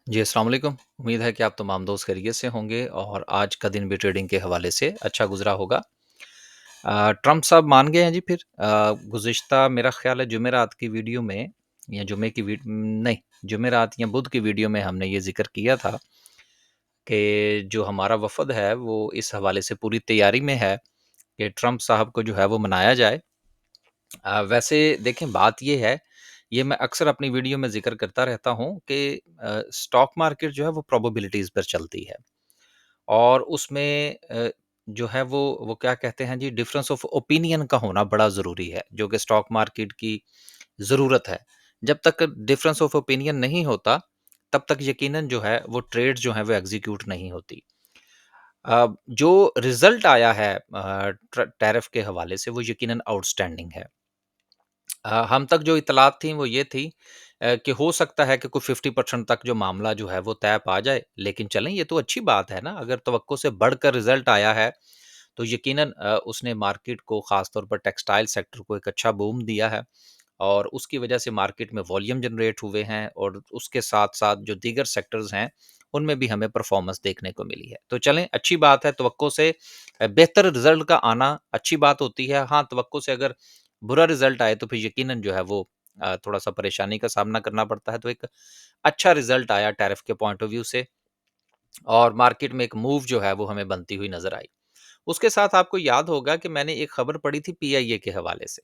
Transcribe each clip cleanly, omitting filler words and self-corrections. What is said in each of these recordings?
जी, अस्सलाम वालेकुम। उम्मीद है कि आप तमाम दोस्त खैरियत से होंगे और आज का दिन भी ट्रेडिंग के हवाले से अच्छा गुज़रा होगा। ट्रम्प साहब मान गए हैं जी फिर। गुज़िश्ता मेरा ख़्याल है जुमेरात की वीडियो में या जुमे की नहीं, जुमेरात या बुध की वीडियो में हमने ये ज़िक्र किया था कि जो हमारा वफ़द है वो इस हवाले से पूरी तैयारी में है कि ट्रम्प साहब को जो है वो मनाया जाए। वैसे देखें बात ये है, ये मैं अक्सर अपनी वीडियो में ज़िक्र करता रहता हूँ कि स्टॉक मार्केट जो है वो प्रोबेबिलिटीज़ पर चलती है और उसमें जो है वो क्या कहते हैं जी, डिफरेंस ऑफ ओपिनियन का होना बड़ा ज़रूरी है, जो कि स्टॉक मार्केट की ज़रूरत है। जब तक डिफरेंस ऑफ ओपिनियन नहीं होता, तब तक यकीनन जो है वो ट्रेड जो है वो एग्ज़ीक्यूट नहीं होती। जो रिज़ल्ट आया है टैरिफ के हवाले से वो यकीनन आउटस्टैंडिंग है। हम तक जो इत्तलात थी वो ये थी कि हो सकता है कि कोई 50% तक जो मामला जो है वो तय पा जाए। लेकिन चलें, ये तो अच्छी बात है ना, अगर तवक्को से बढ़कर रिज़ल्ट आया है तो यकीनन उसने मार्केट को, ख़ास तौर पर टेक्सटाइल सेक्टर को एक अच्छा बूम दिया है और उसकी वजह से मार्केट में वॉल्यूम जनरेट हुए हैं और उसके साथ-साथ जो दीगर सेक्टर्स हैं, उनमें भी हमें परफ़ॉर्मेंस देखने को मिली है। तो चलें, अच्छी बात है, तवक्को से बेहतर रिज़ल्ट का आना अच्छी बात होती है। हाँ, तवक्को से अगर बुरा रिज़ल्ट आए तो फिर यकीनन जो है वो थोड़ा-सा परेशानी का सामना करना पड़ता है। तो एक अच्छा रिज़ल्ट आया टैरिफ के पॉइंट ऑफ व्यू से और मार्केट में एक मूव जो है वो हमें बनती हुई नज़र आई। उसके साथ आपको याद होगा कि मैंने एक खबर पढ़ी थी पीआईए के हवाले से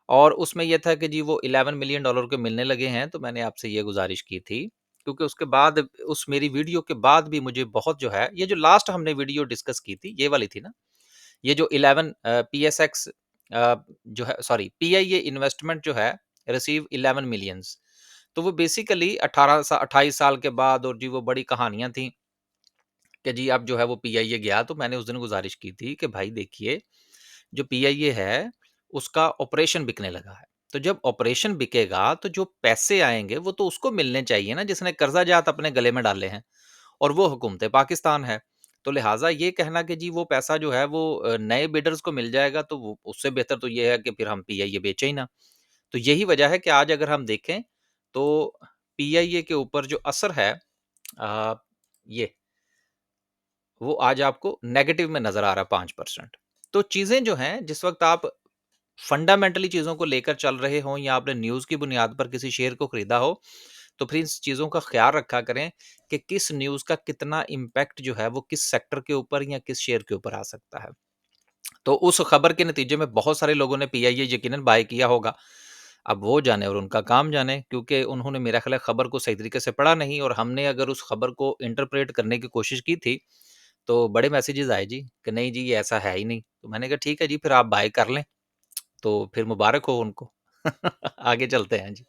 और उसमें ये था कि जी वो $11 मिलियन के मिलने लगे हैं, तो मैंने आपसे ये गुज़ारिश की थी, क्योंकि उसके बाद उस मेरी वीडियो के बाद भी मुझे बहुत जो है, ये जो लास्ट हमने वीडियो डिस्कस की थी, ये वाली थी ना? ये जो 11 पीएसएक्स जो है, सॉरी, पीआईए इन्वेस्टमेंट जो है, रिसीव 11 मिलियंस। तो वो बेसिकली 28 साल के बाद और जी वो बड़ी कहानियाँ थी कि जी अब जो है वो पीआईए गया, तो मैंने उस दिन गुज़ारिश की थी कि भाई देखिए, जो पीआईए है, उसका ऑपरेशन बिकने लगा है। तो जब ऑपरेशन बिकेगा, तो जो पैसे आएँगे, वो तो उसको मिलने चाहिए ना, जिसने कर्ज़ा-जात अपने गले में डाले हैं और वो हुकूमत पाकिस्तान है। तो लिहाज़ा ये कहना कि जी वो पैसा जो है वो नए बिडर्स को मिल जाएगा, तो वो उससे बेहतर तो ये है कि फिर हम पीआईए बेचें ही ना। तो यही वजह है कि आज अगर हम देखें, तो पीआईए के ऊपर जो असर है, अ, ये वो आज आपको नेगेटिव में नज़र आ रहा है 5%। तो चीज़ें जो हैं, जिस वक़्त आप फंडामेंटली चीज़ों को लेकर चल रहे हों या आपने न्यूज़ की बुनियाद पर किसी शेयर को खरीदा हो, तो फिर इन चीज़ों का ख़्याल रखा करें कि किस न्यूज़ का कितना इम्पैक्ट जो है वो किस सेक्टर के ऊपर या किस शेयर के ऊपर आ सकता है। तो उस खबर के नतीजे में बहुत सारे लोगों ने पीआईए यकीनन बाय किया होगा। अब वो जाने और उनका काम जाने, क्योंकि उन्होंने मेरा ख़्याल है खबर को सही तरीके से पढ़ा नहीं और हमने अगर उस खबर को इंटरप्रेट करने की कोशिश की थी, तो बड़े मैसेजेस आए जी कि नहीं जी ये ऐसा है ही नहीं। तो मैंने कहा ठीक है जी, फिर आप बाय कर लें, तो फिर मुबारक हो उनको। आगे चलते हैं जी।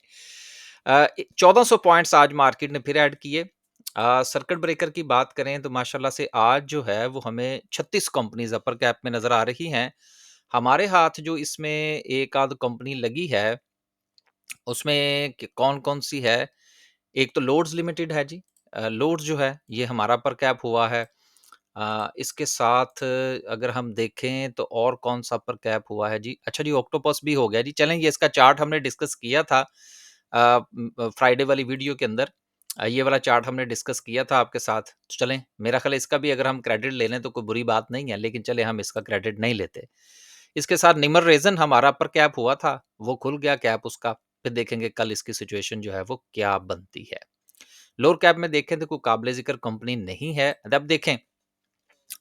1400 पॉइंट्स आज मार्केट ने फिर ऐड किए। सर्किट ब्रेकर की बात करें तो माशाल्लाह से आज जो है वो हमें 36 कंपनीज़ अपर कैप में नज़र आ रही हैं। हमारे हाथ जो इसमें एक आध कंपनी लगी है, उसमें कौन-कौन सी है? एक तो लोड्स लिमिटेड है जी। लोड्स जो है ये हमारा अपर कैप हुआ है। इसके साथ अगर हम देखें तो और कौन-सा अपर कैप हुआ है जी? अच्छा जी, ऑक्टोपस भी हो गया जी। चलें, ये इसका चार्ट हमने डिस्कस किया था फ्राइडे वाली वीडियो के अंदर। ये वाला चार्ट हमने डिस्कस किया था आपके साथ। तो चलें, मेरा ख़्याल है इसका भी अगर हम क्रेडिट ले लें तो कोई बुरी बात नहीं है, लेकिन चलें हम इसका क्रेडिट नहीं लेते। इसके साथ निमर रेज़न हमारा अपर कैप हुआ था, वो खुल गया कैप उसका। फिर देखेंगे कल इसकी सिचुएशन जो है वो क्या बनती है। लोअर कैप में देखें तो कोई काबिल ज़िक्र कंपनी नहीं है। अब देखें,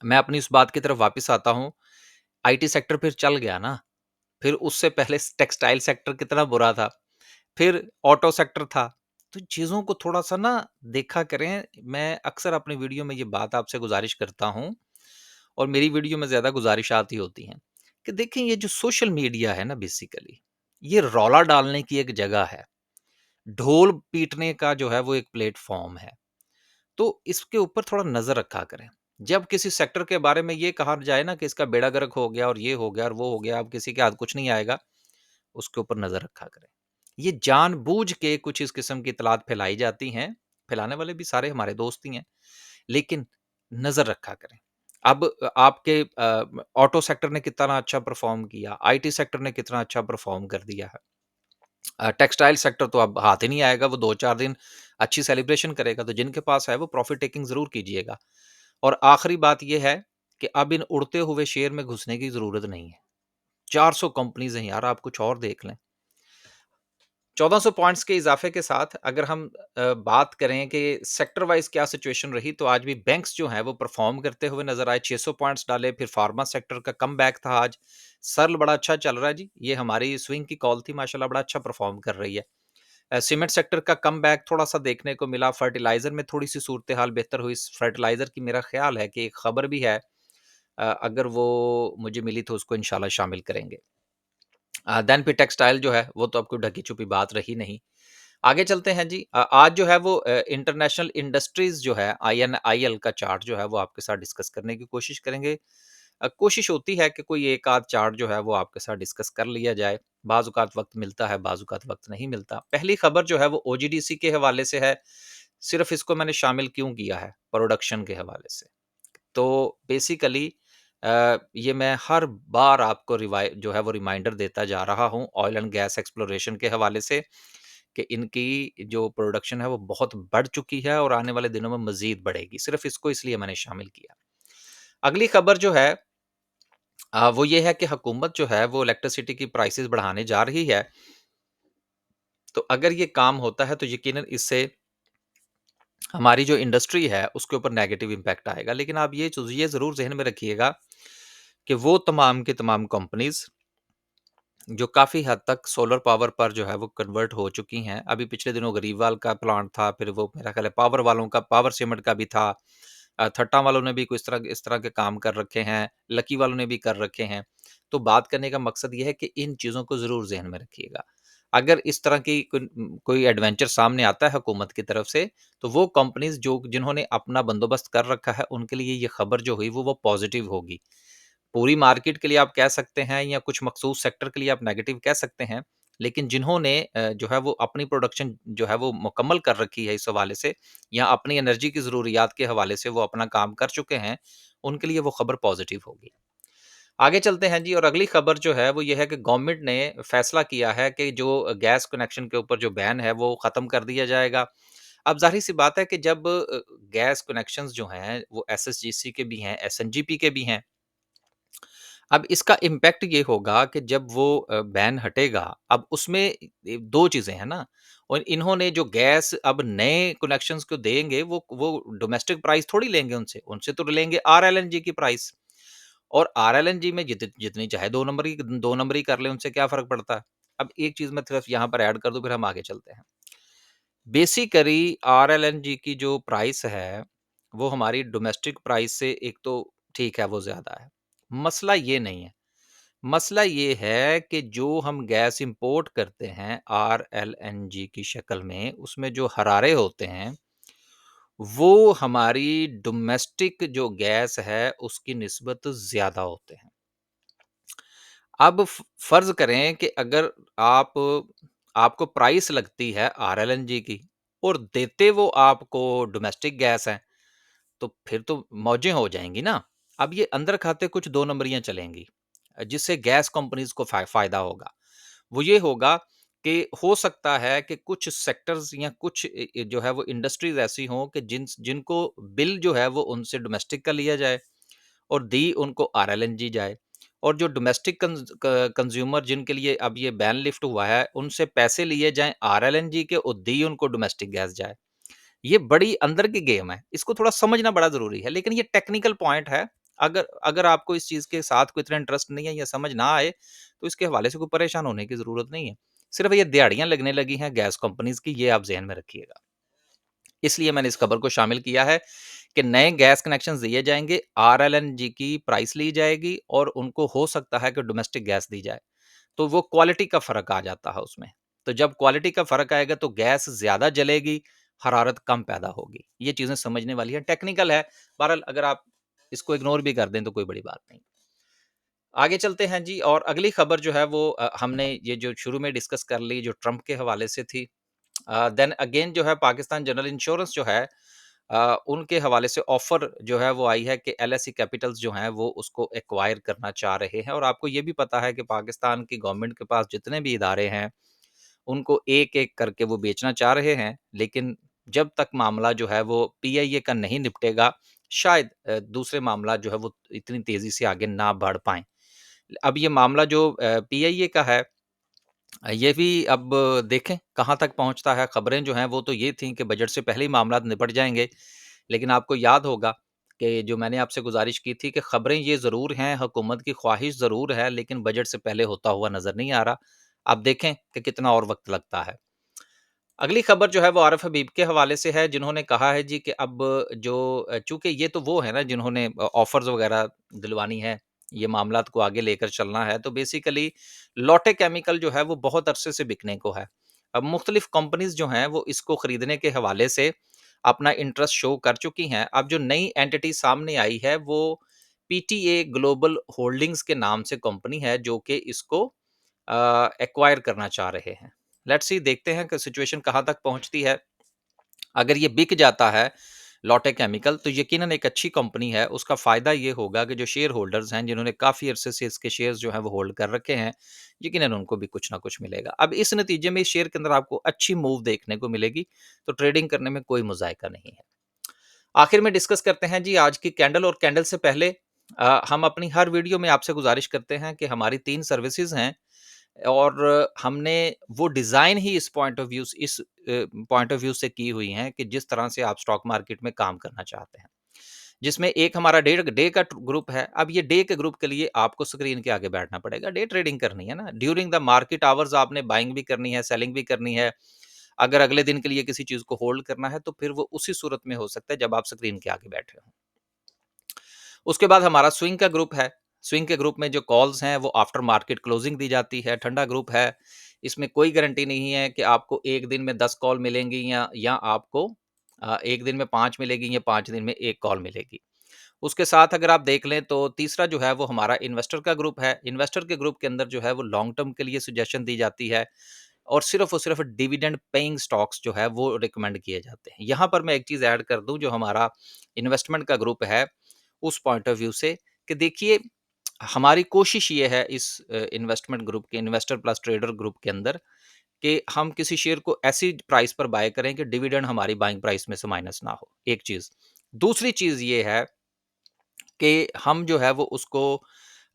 मैं अपनी उस बात की तरफ वापस आता हूँ, आईटी सेक्टर फिर चल गया ना, फिर उससे पहले टेक्सटाइल सेक्टर कितना बुरा था, फिर ऑटो सेक्टर था। तो चीज़ों को थोड़ा-सा ना देखा करें। मैं अक्सर अपनी वीडियो में ये बात आपसे गुज़ारिश करता हूँ और मेरी वीडियो में ज़्यादा गुज़ारिशात ही होती हैं कि देखें, ये जो सोशल मीडिया है ना, बेसिकली ये रौला डालने की एक जगह है, ढोल पीटने का जो है वो एक प्लेटफ़ॉर्म है। तो इसके ऊपर थोड़ा नज़र रखा करें। जब किसी सेक्टर के बारे में ये कहा जाए ना कि इसका बेड़ा गर्क हो गया और ये हो गया और वो हो गया, अब किसी के हाथ कुछ नहीं आएगा, उसके ऊपर नज़र रखा करें। ये जानबूझ के कुछ इस किस्म की इतलात फैलाई जाती हैं, फैलाने वाले भी सारे हमारे दोस्त ही हैं, लेकिन नज़र रखा करें। अब आपके ऑटो सेक्टर ने कितना अच्छा परफ़ॉर्म किया, आईटी सेक्टर ने कितना अच्छा परफ़ॉर्म कर दिया है। टेक्सटाइल सेक्टर तो अब हाथ ही नहीं आएगा, वो 2-4 दिन अच्छी सेलिब्रेशन करेगा, तो जिनके पास है वो प्रॉफ़िट टेकिंग ज़रूर कीजिएगा। और आखिरी बात ये है कि अब इन उड़ते हुए शेयर में घुसने की ज़रूरत नहीं है। 400 कंपनीज़ हैं यार, आप कुछ और देख लें। 1400 पॉइंट्स के इज़ाफ़े के साथ अगर हम बात करें कि सेक्टर वाइज़ क्या सिचुएशन रही, तो आज भी बैंक्स जो हैं वो परफ़ॉर्म करते हुए नज़र आए, 600 पॉइंट्स डाले, फिर फ़ार्मा सेक्टर का कमबैक था आज। सर्ल बड़ा अच्छा चल रहा है जी, ये हमारी स्विंग की कॉल थी, माशाल्लाह बड़ा अच्छा परफ़ॉर्म कर रही है। सीमेंट सेक्टर का कमबैक थोड़ा-सा देखने को मिला, फर्टिलाइज़र में थोड़ी-सी सूरत-ए-हाल बेहतर हुई, फर्टिलाइज़र की मेरा ख़्याल है कि एक खबर भी है, अगर वो मुझे मिली तो उसको इंशाल्लाह शामिल करेंगे। देन फिर टेक्सटाइल जो है, वो तो अब कोई ढकी-छुपी बात रही नहीं। आगे चलते हैं जी। आज जो है वो इंटरनेशनल इंडस्ट्रीज़ जो है, INIL का चार्ट जो है, वो आपके साथ डिस्कस करने की कोशिश करेंगे। कोशिश होती है कि कोई एक आध चार्ट जो है, वो आपके साथ डिस्कस कर लिया जाए। बाज़ औक़ात वक़्त मिलता है, बाज़ औक़ात वक़्त नहीं मिलता। पहली खबर जो है, वो OGDC के हवाले से है। सिर्फ़ इसको मैंने शामिल क्यों किया है? प्रोडक्शन के हवाले से। तो बेसिकली ये मैं हर बार आपको जो है वो रिमाइंडर देता जा रहा हूँ ऑयल एंड गैस एक्सप्लोरेशन के हवाले से कि इनकी जो प्रोडक्शन है वो बहुत बढ़ चुकी है और आने वाले दिनों में मज़ीद बढ़ेगी। सिर्फ़ इसको इसलिए मैंने शामिल किया। अगली खबर जो है वो ये है कि हुकूमत जो है वो इलेक्ट्रिसिटी की प्राइसेज़ बढ़ाने जा रही है। तो अगर ये काम होता है तो यकीनन इससे हमारी जो इंडस्ट्री है उसके ऊपर नेगेटिव इम्पैक्ट आएगा। लेकिन आप ये ज़रूर ज़हन में रखिएगा कि वो तमाम की तमाम कंपनीज़ जो काफ़ी हद तक सोलर पावर पर जो है वो कन्वर्ट हो चुकी हैं। अभी पिछले दिनों गरीबवाल का प्लांट था, फिर वो मेरा ख़्याल है पावर वालों का, पावर सीमेंट का भी था। थट्टा वालों ने भी कोई इस तरह के काम कर रखे हैं, लकी वालों ने भी कर रखे हैं। तो बात करने का मकसद ये है कि इन चीज़ों को ज़रूर ज़हन में रखिएगा। अगर इस तरह की कोई एडवेंचर सामने आता है हुकूमत की तरफ से, तो वो कंपनीज़ जो जिन्होंने अपना बंदोबस्त कर रखा है, उनके लिए ये खबर जो हुई वो पॉज़िटिव होगी। पूरी मार्केट के लिए आप कह सकते हैं या कुछ मखसूस सेक्टर के लिए आप नेगेटिव कह सकते हैं। लेकिन जिन्होंने जो है वो अपनी प्रोडक्शन जो है वो मुकम्मल कर रखी है इस हवाले से या अपनी एनर्जी की ज़रूरियात के हवाले से वो अपना काम कर चुके हैं, उनके लिए वो खबर पॉज़िटिव होगी। आगे चलते हैं जी और अगली खबर जो है वो ये है कि गवर्नमेंट ने फैसला किया है कि जो गैस कनेक्शन के ऊपर जो बैन है वो ख़त्म कर दिया जाएगा। अब ज़ाहिर-सी बात है कि जब गैस कनेक्शंस जो हैं वो एसएसजीसी के भी हैं, एसएनजीपी के भी हैं। अब इसका इम्पैक्ट ये होगा कि जब वो बैन हटेगा, अब उसमें 2 चीज़ें हैं ना और इन्होंने जो गैस अब नए कनेक्शंस को देंगे वो डोमेस्टिक प्राइस थोड़ी लेंगे उनसे, उनसे तो लेंगे आरएलएनजी की प्राइस और आरएलएनजी में जितनी चाहे 2 नंबरी कर लें, उनसे क्या फ़र्क पड़ता है? अब एक चीज़ मैं सिर्फ यहाँ पर ऐड कर दूँ, फिर हम आगे चलते हैं। बेसिकली आरएलएनजी की जो प्राइस है, वो हमारी डोमेस्टिक प्राइस से एक तो ठीक है, वो ज़्यादा है। मसला ये नहीं है। मसला ये है कि जो हम गैस इंपोर्ट करते हैं आरएलएनजी की शक्ल में, उसमें जो हरारे होते हैं, वो हमारी डोमेस्टिक जो गैस है, उसकी निस्बत ज़्यादा होते हैं। अब फ़र्ज़ करें कि अगर आपको प्राइस लगती है आरएलएनजी की और देते वो आपको डोमेस्टिक गैस हैं, तो फिर तो मौजें हो जाएँगी ना। अब ये अंदर खाते कुछ 2 नंबरियाँ चलेंगी, जिससे गैस कंपनीज़ को फ़ायदा होगा। वो ये होगा कि हो सकता है कि कुछ सेक्टर्स या कुछ जो है वो इंडस्ट्रीज़ ऐसी हों कि जिनको बिल जो है वो उनसे डोमेस्टिक का लिया जाए और दी उनको आरएलएनजी जाए। और जो डोमेस्टिक कंज्यूमर जिनके लिए अब ये बैन लिफ्ट हुआ है, उनसे पैसे लिए जाएँ आरएलएनजी के और दी उनको डोमेस्टिक गैस जाए। ये बड़ी अंदर की गेम है, इसको थोड़ा समझना बड़ा ज़रूरी है, लेकिन ये टेक्निकल पॉइंट है। अगर अगर आपको इस चीज़ के साथ कोई इतना इंटरेस्ट नहीं है या समझ ना आए, तो इसके हवाले से कोई परेशान होने की ज़रूरत नहीं है। सिर्फ़ ये दिहाड़ियाँ लगने लगी हैं गैस कंपनीज़ की, ये आप ज़हन में रखिएगा। इसलिए मैंने इस खबर को शामिल किया है कि नए गैस कनेक्शंस दिए जाएँगे, आरएलएनजी की प्राइस ली जाएगी और उनको हो सकता है कि डोमेस्टिक गैस दी जाए। तो वो क्वालिटी का फ़र्क आ जाता है उसमें। तो जब क्वालिटी का फ़र्क आएगा तो गैस ज़्यादा जलेगी, हरारत कम पैदा होगी। ये चीज़ें समझने वाली हैं, टेक्निकल है। बहरहाल अगर आप इसको इग्नोर भी कर दें तो कोई बड़ी बात नहीं। आगे चलते हैं जी और अगली खबर जो है वो हमने ये जो शुरू में डिस्कस कर ली जो ट्रंप के हवाले से थी। देन अगेन जो है पाकिस्तान जनरल इंश्योरेंस जो है उनके हवाले से ऑफ़र जो है वो आई है कि एलआईसी कैपिटल्स जो हैं वो उसको एक्वायर करना चाह रहे हैं और आपको ये भी पता है कि पाकिस्तान की गवर्नमेंट के पास जितने भी इदारे हैं उनको एक-एक करके वो बेचना चाह रहे हैं, लेकिन जब तक मामला जो है वो पीआईए का नहीं निपटेगा, शायद दूसरे मामला जो है वो इतनी तेज़ी से आगे ना बढ़ पाएँ। अब ये मामला जो पीआईए का है, ये भी अब देखें कहाँ तक पहुँचता है। खबरें जो हैं वो तो ये थी कि बजट से पहले ही मामला निपट जाएँगे, लेकिन आपको याद होगा कि जो मैंने आपसे गुज़ारिश की थी कि खबरें ये ज़रूर हैं, हुकूमत की ख़्वाहिश ज़रूर है, लेकिन बजट से पहले होता हुआ नज़र नहीं आ रहा। अब देखें कि कितना और वक़्त लगता है। अगली खबर जो है वो आरिफ हबीब के हवाले से है, जिन्होंने कहा है जी कि अब जो चूँकि ये तो वो है ना जिन्होंने ऑफ़र्स वग़ैरह दिलवानी है, ये मामलात को आगे लेकर चलना है, तो बेसिकली लॉटे केमिकल जो है वो बहुत अरसे से बिकने को है। अब मुख्तलिफ़ कंपनीज़ जो हैं वो इसको खरीदने के हवाले से अपना इंटरेस्ट शो कर चुकी हैं। अब जो नई एंटिटी सामने आई है वो पीटीए ग्लोबल होल्डिंग्स के नाम से कंपनी है जो कि इसको एक्वायर करना चाह रहे हैं। लेट्स सी देखते हैं कि सिचुएशन कहाँ तक पहुँचती है। अगर ये बिक जाता है लॉटे केमिकल तो यकीनन एक अच्छी कंपनी है। उसका फ़ायदा ये होगा कि जो शेयर होल्डर्स हैं जिन्होंने काफ़ी अरसे से इसके शेयर्स जो हैं वो होल्ड कर रखे हैं, यकीनन उनको भी कुछ ना कुछ मिलेगा। अब इस नतीजे में इस शेयर के अंदर आपको अच्छी मूव देखने को मिलेगी, तो ट्रेडिंग करने में कोई मुज़ायका नहीं है। आखिर में डिस्कस करते हैं जी आज की कैंडल और कैंडल से पहले हम अपनी हर वीडियो में आपसे गुज़ारिश करते हैं कि हमारी 3 सर्विसेज़ हैं और हमने वो डिज़ाइन ही इस पॉइंट ऑफ व्यू से की हुई हैं कि जिस तरह से आप स्टॉक मार्केट में काम करना चाहते हैं। जिसमें एक हमारा डे डे का ग्रुप है। अब ये डे के ग्रुप के लिए आपको स्क्रीन के आगे बैठना पड़ेगा। डे ट्रेडिंग करनी है ना। ड्यूरिंग द मार्केट आवर्स आपने बाइंग भी करनी है, सेलिंग भी करनी है। अगर अगले दिन के लिए किसी चीज़ को होल्ड करना है, तो फिर वो उसी सूरत में हो सकता है जब आप स्क्रीन के आगे बैठे हों। उसके बाद हमारा स्विंग का ग्रुप है। स्विंग के ग्रुप में जो कॉल्स हैं वो आफ्टर मार्केट क्लोजिंग दी जाती है। ठंडा ग्रुप है। इसमें कोई गारंटी नहीं है कि आपको 1 दिन में 10 कॉल मिलेंगी या आपको 1 दिन में 5 मिलेगी या 5 दिन में 1 कॉल मिलेगी। उसके साथ अगर आप देख लें तो तीसरा जो है वो हमारा इन्वेस्टर का ग्रुप है। इन्वेस्टर के ग्रुप के अंदर जो है वो लॉन्ग टर्म के लिए सजेशन दी जाती है और सिर्फ डिविडेंड पेइंग स्टॉक्स जो है वो रिकमेंड किए जाते हैं। यहाँ पर मैं एक चीज़ ऐड कर दूँ जो हमारा इन्वेस्टमेंट का ग्रुप है उस पॉइंट ऑफ व्यू से कि देखिए हमारी कोशिश ये है इस इन्वेस्टमेंट ग्रुप के इन्वेस्टर प्लस ट्रेडर ग्रुप के अंदर कि हम किसी शेयर को ऐसी प्राइस पर बाय करें कि डिविडेंड हमारी बाइंग प्राइस में से माइनस ना हो, एक चीज़। दूसरी चीज़ ये है कि हम जो है वो उसको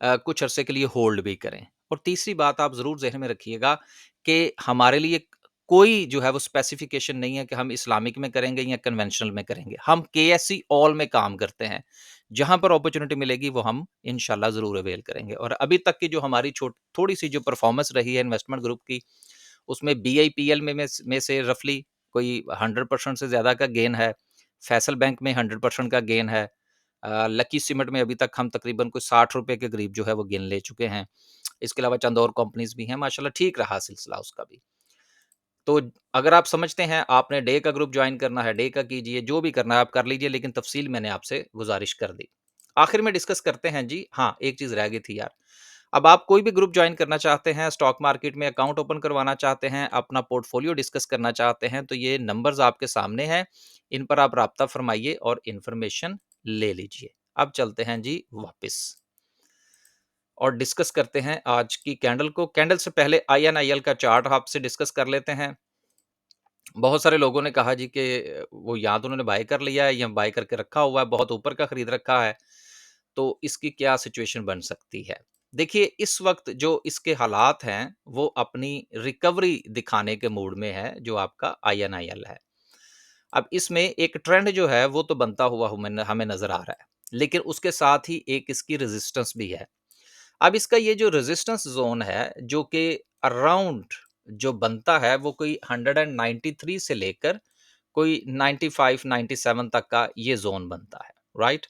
कुछ अरसे के लिए होल्ड भी करें। और तीसरी बात आप ज़रूर ज़हन में रखिएगा कि हमारे लिए कोई जो है वो स्पेसिफ़िकेशन नहीं है कि हम इस्लामिक में करेंगे या कन्वेंशनल में करेंगे। हम केएससी ऑल में काम करते हैं। जहाँ पर अपॉर्च्युनिटी मिलेगी वो हम इंशाल्लाह ज़रूर अवेल करेंगे। और अभी तक की जो हमारी थोड़ी-सी जो परफ़ॉर्मेंस रही है इन्वेस्टमेंट ग्रुप की, उसमें बीआईपीएल में से रफ़ली कोई 100% से ज़्यादा का गेन है। फ़ैसल बैंक में 100% का गेन है। लकी सीमेंट में अभी तक हम तकरीबन कुछ ₹60 के करीब जो है वो गेन ले चुके हैं। इसके अलावा चंद और कंपनीज़ भी हैं, माशाल्लाह ठीक रहा सिलसिला उसका भी। तो अगर आप समझते हैं आपने डे का ग्रुप जॉइन करना है, डे का कीजिए, जो भी करना है आप कर लीजिए, लेकिन तफ़सील मैंने आपसे गुज़ारिश कर दी। आखिर में डिस्कस करते हैं जी हाँ, एक चीज़ रह गई थी यार। अब आप कोई भी ग्रुप जॉइन करना चाहते हैं, स्टॉक मार्केट में अकाउंट ओपन करवाना चाहते हैं, अपना पोर्टफोलियो डिस्कस करना चाहते हैं, तो ये नंबर्स आपके सामने हैं। इन पर आप राब्ता फ़रमाइए और इन्फॉर्मेशन ले लीजिए। अब चलते हैं जी वापस और डिस्कस करते हैं आज की कैंडल को। कैंडल से पहले आईएनआईएल का चार्ट आपसे डिस्कस कर लेते हैं। बहुत सारे लोगों ने कहा जी कि वो या तो उन्होंने बाय कर लिया है या बाय करके रखा हुआ है, बहुत ऊपर का खरीद रखा है, तो इसकी क्या सिचुएशन बन सकती है? देखिए, इस वक़्त जो इसके हालात हैं, वो अपनी रिकवरी दिखाने के मूड में है, जो आपका आईएनआईएल है। अब इसमें एक ट्रेंड जो है, वो तो बनता हुआ हमें हमें नज़र आ रहा है, लेकिन उसके साथ ही एक इसकी रेज़िस्टेंस भी है। अब इसका ये जो रेज़िस्टेंस ज़ोन है, जो कि अराउंड जो बनता है, वो कोई 193 से लेकर कोई 95-97 तक का ये ज़ोन बनता है, राइट?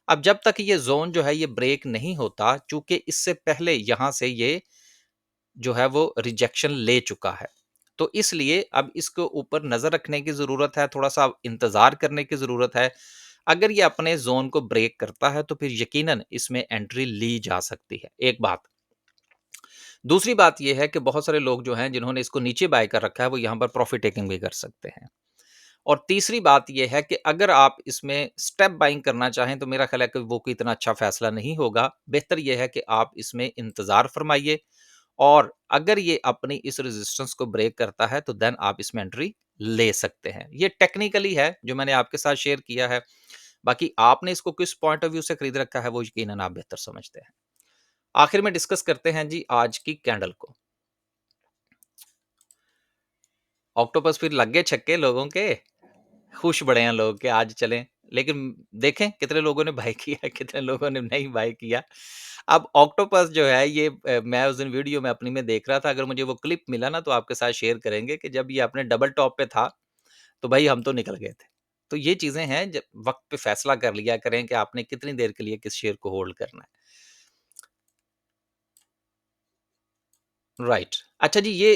अब जब तक ये ज़ोन जो है ये ब्रेक नहीं होता, चूँकि इससे पहले यहाँ से ये जो है वो रिजेक्शन ले चुका है। तो इसलिए अब इसके ऊपर नज़र रखने की ज़रूरत है, थोड़ा-सा इंतज़ार करने की ज़रूरत है। अगर ये अपने ज़ोन को ब्रेक करता है, तो फिर यकीनन इसमें एंट्री ली जा सकती है, एक बात। दूसरी बात ये है कि बहुत सारे लोग जो हैं, जिन्होंने इसको नीचे बाय कर रखा है, वो यहाँ पर प्रॉफ़िट टेकिंग भी कर सकते हैं। और तीसरी बात ये है कि अगर आप इसमें स्टेप बाइंग करना चाहें तो मेरा ख्याल है कि वो कोई इतना अच्छा फैसला नहीं होगा। बेहतर ये है कि आप इसमें इंतज़ार फरमाइए और अगर ये अपनी इस रेजिस्टेंस को ब्रेक करता है तो देन आप इसमें एंट्री ले सकते हैं। ये टेक्निकली है जो मैंने आपके साथ शेयर किया है। बाकी आपने इसको किस पॉइंट ऑफ व्यू से खरीद रखा है वो यकीनन आप बेहतर समझते हैं। आखिर में डिस्कस करते हैं जी आज की कैंडल को। ऑक्टोपस फिर लग गए छक्के लोगों के, खुश बड़े हैं लोग कि आज चलें। लेकिन देखें कितने लोगों ने बाय किया, कितने लोगों ने नहीं बाय किया। अब ऑक्टोपस जो है ये मैं उस दिन वीडियो में अपनी में देख रहा था, अगर मुझे वो क्लिप मिला ना तो आपके साथ शेयर करेंगे कि जब ये अपने डबल टॉप पे था, तो भाई हम तो निकल गए थे। तो ये चीज़ें हैं जब वक़्त पे फैसला कर लिया करें कि आपने कितनी देर के लिए किस शेयर को होल्ड करना है। राइट। अच्छा जी, ये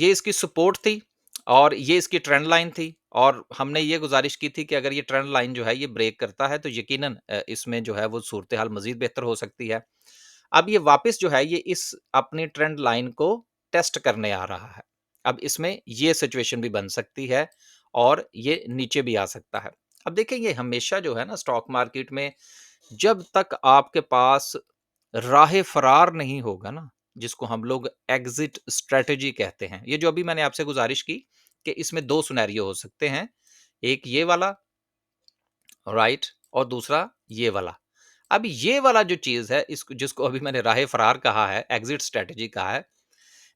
इसकी सपोर्ट थी और ये इसकी ट्रेंड लाइन थी और हमने ये गुज़ारिश की थी कि अगर ये ट्रेंड लाइन जो है ये ब्रेक करता है तो यकीनन इसमें जो है वो सूरत-ए-हाल मज़ीद बेहतर हो सकती है। अब ये वापस जो है ये इस अपनी ट्रेंड लाइन को टेस्ट करने आ रहा है। अब इसमें ये सिचुएशन भी बन सकती है और ये नीचे भी आ सकता है। अब देखिए ये हमेशा जो है ना स्टॉक मार्केट में जब तक आपके पास राह फरार नहीं होगा ना, जिसको हम लोग एग्जिट स्ट्रेटजी कहते हैं। ये जो अभी मैंने आपसे गुज़ारिश की कि इसमें 2 सिनेरियो हो सकते हैं। एक ये वाला, राइट, और दूसरा ये वाला। अब ये वाला जो चीज़ है इसको जिसको अभी मैंने राह फरार कहा है, एग्जिट स्ट्रेटजी कहा है।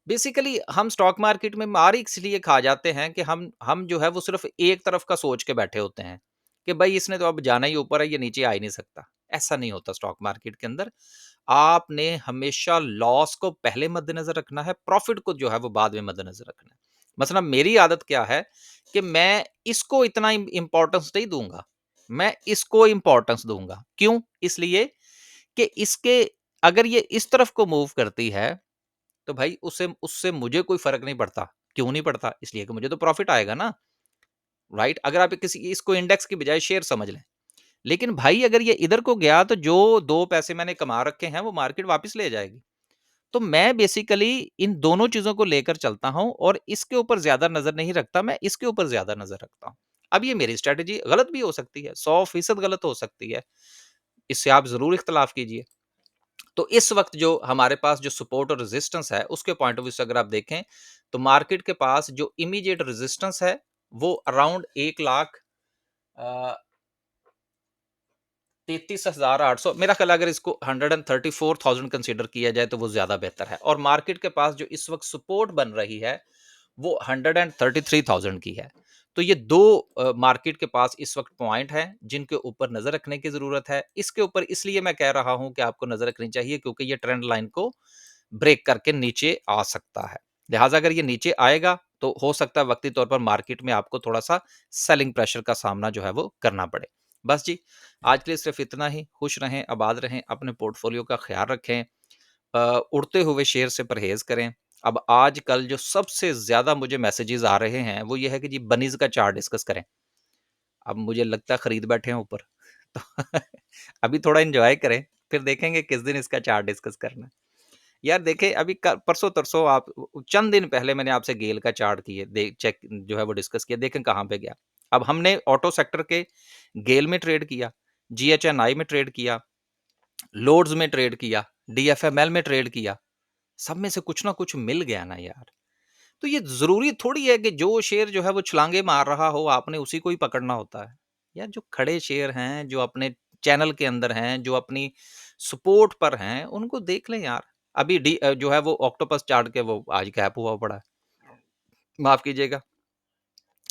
बेसिकली हम स्टॉक मार्केट में मार इसलिए खा जाते हैं कि हम जो है वो सिर्फ़ एक तरफ का सोच के बैठे होते हैं, कि भई इसने तो अब जाना ही ऊपर है, ये नीचे आ ही नहीं सकता। ऐसा नहीं होता स्टॉक मार्केट के अंदर। आपने हमेशा लॉस को पहले मद्देनज़र रखना है, प्रॉफ़िट को जो है वो बाद में मद्देनज़र रखना है। मसलन मेरी आदत क्या है कि मैं इसको इतना इम्पोर्टेंस नहीं दूँगा, मैं इसको इम्पोर्टेंस दूँगा। क्यों? इसलिए कि इसके अगर ये इस तरफ को मूव करती है, तो भाई उससे उससे मुझे कोई फ़र्क नहीं पड़ता। क्यों नहीं पड़ता? इसलिए कि मुझे तो प्रॉफ़िट आएगा ना, राइट? अगर आप किसी इसको इंडेक्स की बजाय शेयर समझ लें। लेकिन भाई अगर ये इधर को गया तो जो 2 पैसे मैंने कमा रखे हैं वो मार्केट वापस ले जाएगी। तो मैं बेसिकली इन दोनों चीज़ों को लेकर चलता हूँ और इसके ऊपर ज़्यादा नज़र नहीं रखता, मैं इसके ऊपर ज़्यादा नज़र रखता हूँ। अब ये मेरी स्ट्रैटेजी गलत भी हो सकती है, 100% गलत हो सकती है। इससे आप ज़रूर इख्तिलाफ़ कीजिए। तो इस वक़्त जो हमारे पास जो सपोर्ट और रेजिस्टेंस है, उसके पॉइंट ऑफ व्यू से अगर आप देखें, तो मार्केट के पास जो इमीडिएट रेजिस्टेंस है, वो अराउंड 1 लाख अ 33,800, मेरा ख्याल है अगर इसको 134,000 कंसीडर किया जाए तो वो ज़्यादा बेहतर है और मार्केट के पास जो इस वक़्त सपोर्ट बन रही है, वो 133,000 की है। तो ये 2 मार्केट के पास इस वक़्त पॉइंट हैं, जिनके ऊपर नज़र रखने की ज़रूरत है। इसके ऊपर इसलिए मैं कह रहा हूँ कि आपको नज़र रखनी चाहिए क्योंकि ये ट्रेंड लाइन को ब्रेक करके नीचे आ सकता है। लिहाज़ा अगर ये नीचे आएगा, तो हो सकता है वक़्ती तौर पर मार्केट में आपको थोड़ा-सा सेलिंग प्रेशर का सामना जो है वो करना पड़े। बस जी, आज के लिए सिर्फ़ इतना ही। खुश रहें, आबाद रहें, अपने पोर्टफ़ोलियो का ख़्याल रखें। उड़ते हुए शेयर से परहेज़ करें। अब आजकल जो सबसे ज़्यादा मुझे मैसेजेज़ आ रहे हैं, वो ये है कि जी बनीज़ का चार्ट डिस्कस करें। अब मुझे लगता है खरीद बैठे हैं ऊपर। तो अभी थोड़ा एन्जॉय करें, फिर देखेंगे किस दिन इसका चार्ट डिस्कस करना है। यार देखिए अभी क परसों-तरसों आप चंद दिन पहले मैंने आपसे गेल का चार्ट किए दे चेक जो है वो डिस्कस किया, देखें कहाँ पे गया। अब हमने ऑटो सेक्टर के गेल में ट्रेड किया, जीएचएनआई में ट्रेड किया, लोड्स में ट्रेड किया, डीएफएमएल में ट्रेड किया। सब में से कुछ ना कुछ मिल गया ना यार। तो ये ज़रूरी थोड़ी है कि जो शेर जो है वो छलांगे मार रहा हो, आपने उसी को ही पकड़ना होता है। यार जो खड़े शेर हैं, जो अपने चैनल के अंदर हैं, जो अपनी सपोर्ट पर हैं, उनको देख लें यार। अभी जो है वो ऑक्टोपस चार्ट के वो आज गैप हुआ पड़ा है। माफ़ कीजिएगा,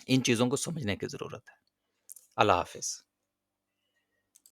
इन चीज़ों को समझने की ज़रूरत है। अल्लाह हाफ़िज़।